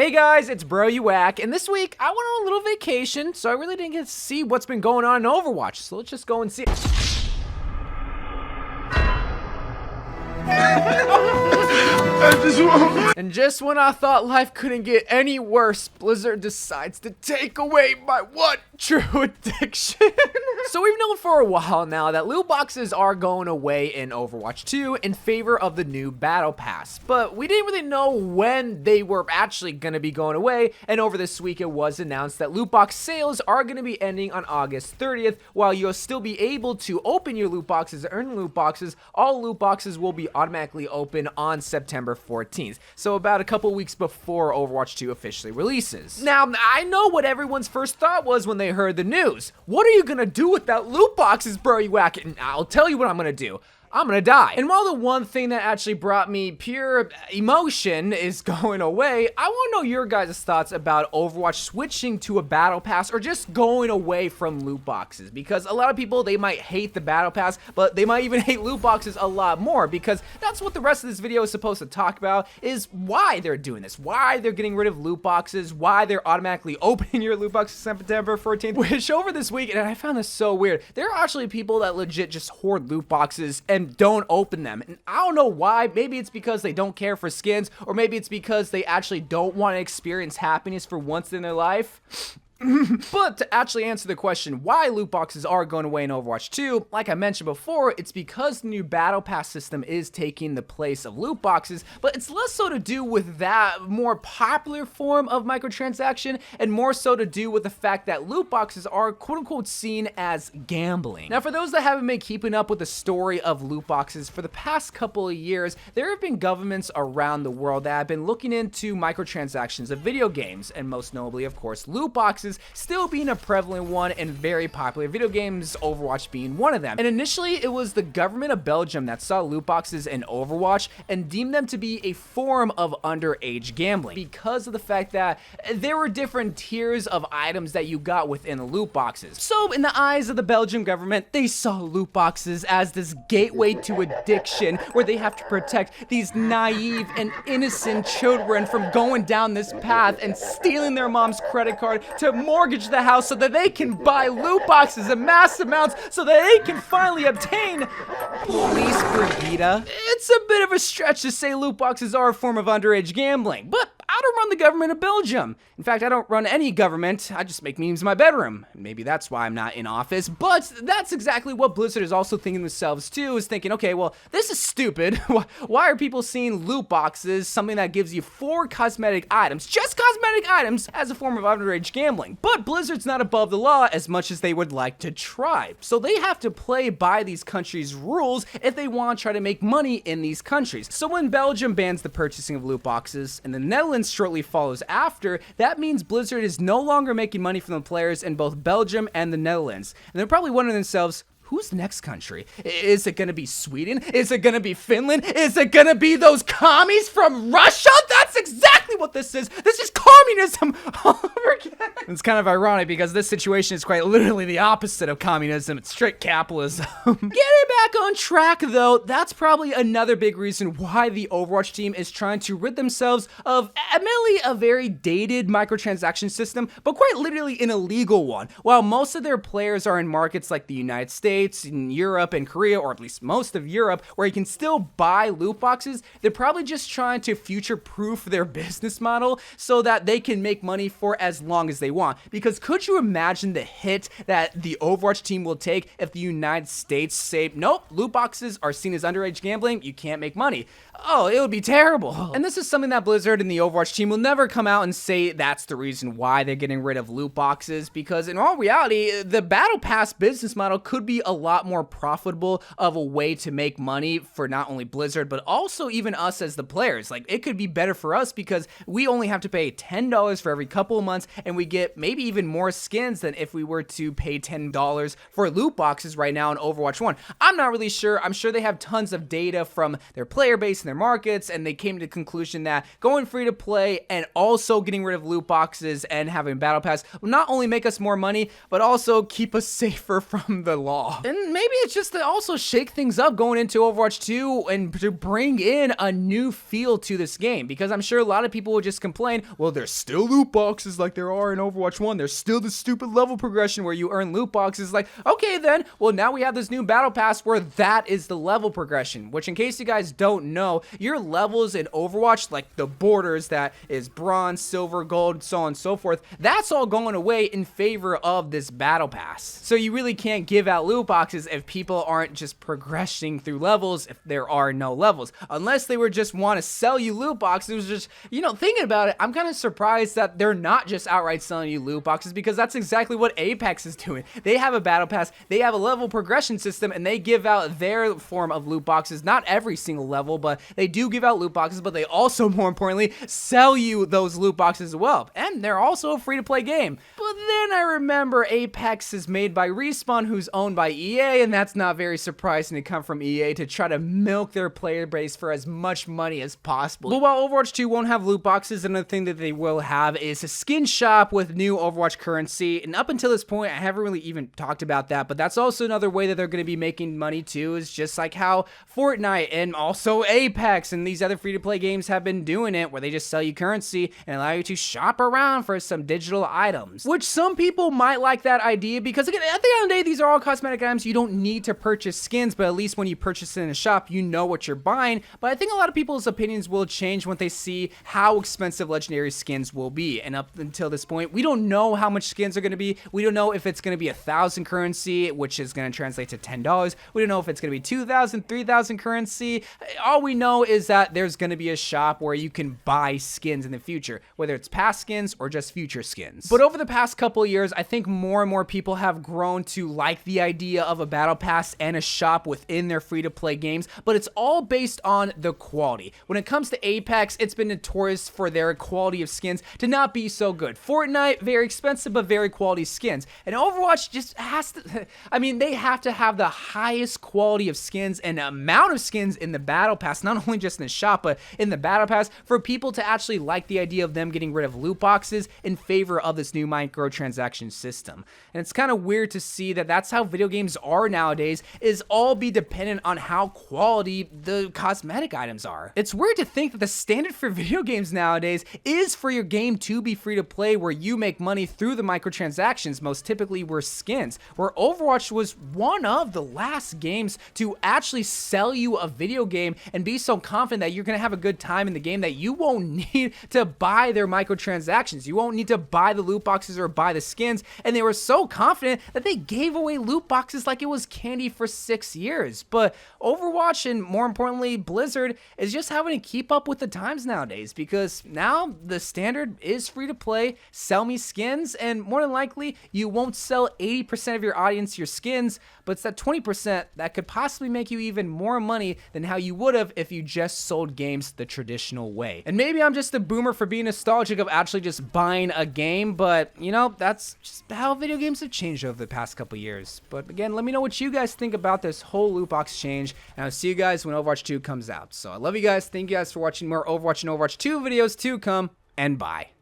Hey guys, it's Bro You Whack, and this week I went on a little vacation, so I really didn't get to see what's been going on in Overwatch, so let's just go and see. And just when I thought life couldn't get any worse, Blizzard decides to take away my one true addiction. So we've known for a while now that loot boxes are going away in Overwatch 2 in favor of the new Battle Pass, but we didn't really know when they were actually going to be going away, and over this week it was announced that loot box sales are going to be ending on August 30th. While you'll still be able to open your loot boxes, earn loot boxes, all loot boxes will be automatically open on September 14th, so about a couple weeks before Overwatch 2 officially releases. Now, I know what everyone's first thought was when they heard the news. What are you gonna do with that loot boxes, Bro You Whack? And I'll tell you what I'm gonna do. I'm gonna die. And while the one thing that actually brought me pure emotion is going away, I want to know your guys' thoughts about Overwatch switching to a battle pass or just going away from loot boxes. Because a lot of people, they might hate the battle pass, but they might even hate loot boxes a lot more, because that's what the rest of this video is supposed to talk about, is why they're doing this, why they're getting rid of loot boxes, why they're automatically opening your loot boxes September 14th, which over this week, and I found this so weird, there are actually people that legit just hoard loot boxes and don't open them. And I don't know why. Maybe it's because they don't care for skins, or maybe it's because they actually don't want to experience happiness for once in their life. But to actually answer the question why loot boxes are going away in Overwatch 2, like I mentioned before, it's because the new Battle Pass system is taking the place of loot boxes, but it's less so to do with that more popular form of microtransaction, and more so to do with the fact that loot boxes are quote-unquote seen as gambling. Now, for those that haven't been keeping up with the story of loot boxes for the past couple of years, there have been governments around the world that have been looking into microtransactions of video games, and most notably, of course, loot boxes still being a prevalent one and very popular video games, Overwatch being one of them. And initially, it was the government of Belgium that saw loot boxes in Overwatch and deemed them to be a form of underage gambling because of the fact that there were different tiers of items that you got within the loot boxes. So in the eyes of the Belgian government, they saw loot boxes as this gateway to addiction, where they have to protect these naive and innocent children from going down this path and stealing their mom's credit card to mortgage the house so that they can buy loot boxes in mass amounts so that they can finally obtain police brigida. It's a bit of a stretch to say loot boxes are a form of underage gambling, but I don't run the government of Belgium. In fact, I don't run any government. I just make memes in my bedroom. Maybe that's why I'm not in office, but that's exactly what Blizzard is also thinking themselves too, is thinking, okay, well, this is stupid. Why are people seeing loot boxes, something that gives you 4 cosmetic items, just cosmetic items, as a form of underage gambling? But Blizzard's not above the law as much as they would like to try. So they have to play by these countries' rules if they want to try to make money in these countries. So when Belgium bans the purchasing of loot boxes and the Netherlands shortly follows after, that means Blizzard is no longer making money from the players in both Belgium and the Netherlands. And they're probably wondering themselves, who's the next country? Is it gonna be Sweden? Is it gonna be Finland? Is it gonna be those commies from Russia? That's exactly what this is. This is communism all over again. It's kind of ironic because this situation is quite literally the opposite of communism. It's strict capitalism. Getting back on track though, that's probably another big reason why the Overwatch team is trying to rid themselves of admittedly a very dated microtransaction system, but quite literally an illegal one. While most of their players are in markets like the United States, in Europe and Korea, or at least most of Europe, where you can still buy loot boxes, they're probably just trying to future-proof their business model so that they can make money for as long as they want. Because could you imagine the hit that the Overwatch team will take if the United States say, nope, loot boxes are seen as underage gambling, you can't make money? Oh, it would be terrible. And this is something that Blizzard and the Overwatch team will never come out and say that's the reason why they're getting rid of loot boxes, because in all reality, the Battle Pass business model could be a lot more profitable of a way to make money for not only Blizzard, but also even us as the players. Like, it could be better for us because we only have to pay $10 for every couple of months, and we get maybe even more skins than if we were to pay $10 for loot boxes right now in Overwatch 1. I'm not really sure. I'm sure they have tons of data from their player base and their markets, and they came to the conclusion that going free to play and also getting rid of loot boxes and having Battle Pass will not only make us more money, but also keep us safer from the law. And maybe it's just to also shake things up going into Overwatch 2 and to bring in a new feel to this game, because I'm sure a lot of people people would just complain, well, there's still loot boxes like there are in Overwatch 1. There's still the stupid level progression where you earn loot boxes. Like, okay then, well, now we have this new battle pass where that is the level progression, which in case you guys don't know, your levels in Overwatch, like the borders that is bronze, silver, gold, so on and so forth, that's all going away in favor of this battle pass. So you really can't give out loot boxes if people aren't just progressing through levels, if there are no levels, unless they were just want to sell you loot boxes. It was just, you know, thinking about it, I'm kind of surprised that they're not just outright selling you loot boxes, because that's exactly what Apex is doing. They have a battle pass, they have a level progression system, and they give out their form of loot boxes. Not every single level, but they do give out loot boxes, but they also, more importantly, sell you those loot boxes as well. And they're also a free-to-play game. But then I remember Apex is made by Respawn, who's owned by EA, and that's not very surprising to come from EA to try to milk their player base for as much money as possible. But while Overwatch 2 won't have loot boxes, another thing that they will have is a skin shop with new Overwatch currency. And up until this point, I haven't really even talked about that, but that's also another way that they're going to be making money too, is just like how Fortnite and also Apex and these other free-to-play games have been doing it, where they just sell you currency and allow you to shop around for some digital items, which some people might like that idea, because again, at the end of the day, these are all cosmetic items. You don't need to purchase skins, but at least when you purchase it in a shop, you know what you're buying. But I think a lot of people's opinions will change when they see how expensive legendary skins will be. And up until this point, we don't know how much skins are going to be. We don't know if it's going to be 1,000 currency, which is going to translate to $10. We don't know if it's going to be 2,000, 3,000 currency. All we know is that there's going to be a shop where you can buy skins in the future, whether it's past skins or just future skins. But over the past couple of years, I think more and more people have grown to like the idea of a battle pass and a shop within their free-to-play games, but it's all based on the quality. When it comes to Apex, it's been notorious for their quality of skins to not be so good. Fortnite, very expensive, but very quality skins. And Overwatch just has to, I mean, they have to have the highest quality of skins and amount of skins in the battle pass, not only just in the shop, but in the battle pass, for people to actually like the idea of them getting rid of loot boxes in favor of this new microtransaction system. And it's kind of weird to see that that's how video games are nowadays, is all be dependent on how quality the cosmetic items are. It's weird to think that the standard for video games nowadays is for your game to be free to play, where you make money through the microtransactions, most typically were skins, where Overwatch was one of the last games to actually sell you a video game and be so confident that you're going to have a good time in the game that you won't need to buy their microtransactions. You won't need to buy the loot boxes or buy the skins. And they were so confident that they gave away loot boxes like it was candy for 6 years. But Overwatch, and more importantly Blizzard, is just having to keep up with the times nowadays, because now the standard is free to play, sell me skins, and more than likely you won't sell 80% of your audience your skins, but it's that 20% that could possibly make you even more money than how you would have if you just sold games the traditional way. And maybe I'm just a boomer for being nostalgic of actually just buying a game, but you know, that's just how video games have changed over the past couple years. But again, let me know what you guys think about this whole loot box change, and I'll see you guys when Overwatch 2 comes out. So I love you guys, thank you guys for watching. More Overwatch and Overwatch 2 videos to come, and bye.